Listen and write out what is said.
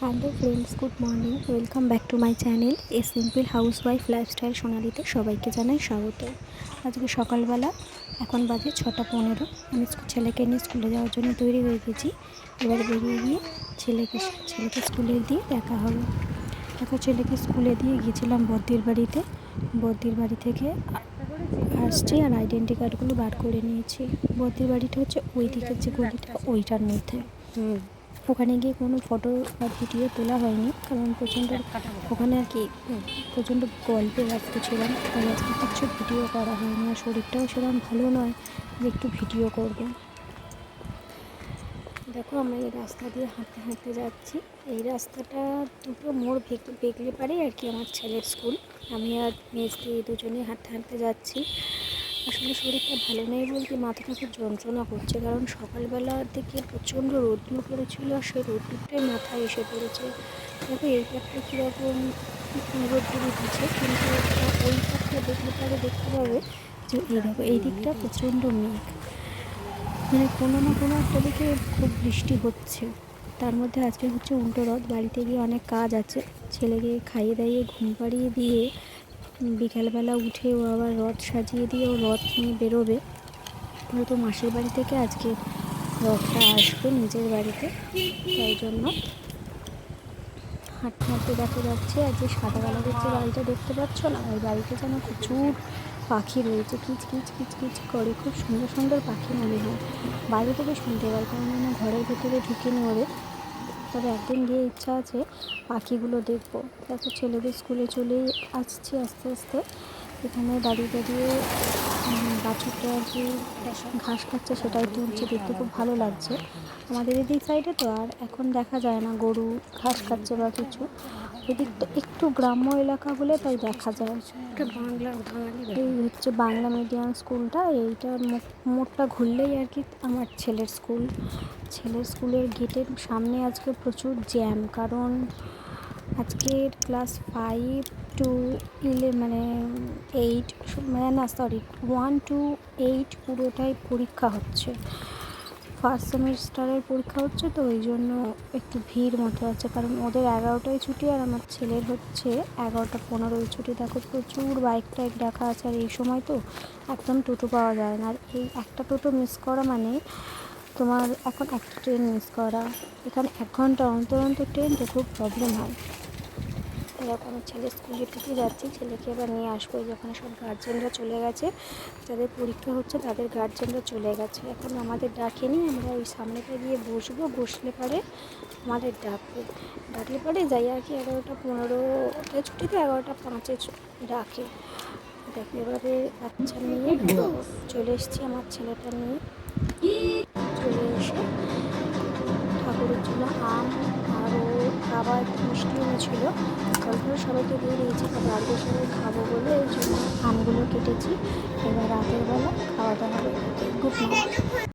Hello friends, good morning. Welcome back to my channel a simple housewife lifestyle সোনালিতে সবাইকে জানাই স্বাগত। আজকে সকালবেলা এখন বাজে 6:15। আমি ছেলেকে নিয়ে স্কুলে যাওয়ার জন্য তৈরি হয়ে গেছি। এবার বেরিয়ে গিয়ে ছেলেকে স্কুলে দিয়ে দেখা হবে। দেখো, ছেলেকে স্কুলে দিয়ে গিয়েছিলাম বদ্দির বাড়িতে। বদ্দির বাড়ি থেকে আসছি আর আইডেন্টি কার্ডগুলো বার করে নিয়েছি। বদ্দির বাড়িটা হচ্ছে ওই দিকের যে গলিটা, ওইটার মধ্যে। ওখানে গিয়ে কোনো ফটো বা ভিডিও তোলা হয়নি, কারণ ওখানে আর কি প্রচণ্ড গল্পে ব্যস্ত ছিলাম, তাই আজকে কিচ্ছু ভিডিও করা হয়নি। আর শরীরটাও সেরকম ভালো নয় যে একটু ভিডিও করব। দেখো, আমরা এই রাস্তা দিয়ে হাঁটতে হাঁটতে যাচ্ছি। এই রাস্তাটা দুটো মোড় বেঁকলে পারে আর কি আমার ছেলের স্কুল। আমি আর মেজদি দুজনেই হাঁটতে হাঁটতে যাচ্ছি। আসলে শরীরটা ভালো নেই বলতে মাথাটা খুব যন্ত্রণা করছে, কারণ সকালবেলার দিকে প্রচণ্ড রোদ্দুর পড়েছিল আর সেই রোদ্দুরটাই মাথায় এসে পড়েছে। দেখো, এই পাটটা কীরকম রোদ্দুর উঠেছে, কিন্তু ওই পাটটা দেখলে পরে দেখতে পাবে যে এই দেখো, এই দিকটা প্রচণ্ড মেঘ, মানে কোনো না কোনো একটা দিকে খুব বৃষ্টি হচ্ছে। তার মধ্যে আজকে হচ্ছে উল্টো রথ। বাড়িতে গিয়ে অনেক কাজ আছে। ছেলেকে খাইয়ে দাইয়ে ঘুম পাড়িয়ে দিয়ে বিকালবেলা উঠে ও আবার রথ সাজিয়ে দিয়ে ও রথ নিয়ে বেরোবে। হয়তো মাসির বাড়ি থেকে আজকে রথটা আসবে নিজের বাড়িতে, তাই জন্য হাঁটতে হাঁটতে দেখা যাচ্ছে। আর যে সাদা কালারের যে বাড়িটা দেখতে পাচ্ছ না, ওই বাড়িতে যেন প্রচুর পাখি রয়েছে, কিচ কিচ কিচ কিচ করে। খুব সুন্দর সুন্দর পাখি মনে হয়। বাইরে থেকে শুনতে পাই, কারণ যেন ঘরের ভেতরে ঢুকিনি ওদের। তবে একদিন গিয়ে ইচ্ছা আছে পাখিগুলো দেখবো। দেখো, ছেলেদের স্কুলে চলেই আসছি আস্তে আস্তে। এখানে দাঁড়িয়ে দাঁড়িয়ে বাছুরটা আর কি ঘাস খাচ্ছে, সেটাই তুলছে, দেখতে খুব ভালো লাগছে। আমাদের এদিক সাইডে তো আর এখন দেখা যায় না গরু ঘাস খাচ্ছে বা কিছু। এদিকটা একটু গ্রাম্য এলাকা বলে তাই দেখা যায়। এই হচ্ছে বাংলা মিডিয়াম স্কুলটা। এইটা মোড়টা ঘুরলেই আর কি আমার ছেলের স্কুলের গেটের সামনে আজকে প্রচুর জ্যাম, কারণ আজকের ক্লাস 5 to 11 মানে 8, মানে না সরি 1 to 8 পুরোটাই পরীক্ষা হচ্ছে। ফার্স্ট সেমিস্টারের পরীক্ষা হচ্ছে, তো ওই জন্য একটু ভিড় মতো আছে, কারণ ওদের 11টায় ছুটি আর আমার ছেলের হচ্ছে 11:15 ছুটি। দেখো, প্রচুর বাইক টাইক রাখা আছে, আর এই সময় তো একদম টোটো পাওয়া যায় না। আর এই একটা টোটো মিস করা মানে তোমার এখন একটা ট্রেন মিস করা। এখানে 1 ঘন্টা অন্তর অন্তর ট্রেন, তো খুব প্রবলেম হয়। এরকম আমি ছেলে স্কুলে ঢুকে যাচ্ছি। ছেলেকে এবার নিয়ে আসবো। যখন সব গার্জেনরা চলে গেছে, যাদের পরীক্ষা হচ্ছে তাদের গার্জেনরা চলে গেছে, এখন আমাদের ডাকেনি। আমরা ওই সামনেটা গিয়ে বসবো, বসলে পরে আমাদের ডাকলে পরে যাই আর কি। 11:15 ছুটিতে 11:05 ডাকে। দেখো, এবারে বাচ্চা নিয়ে চলে এসেছি আমার ছেলেটা নিয়ে। চলে এসে ঠাকুরের জন্য আম আর ও বাবা একটু মিষ্টি এনেছিল, ফলগুলো সবাইকে দিয়ে দিয়েছি। তো বাড়িতে সবাই খাবো বলে এই জন্য আমগুলো কেটেছি। এবার রাতের বেলা খাওয়া দাওয়া হবে। Good night.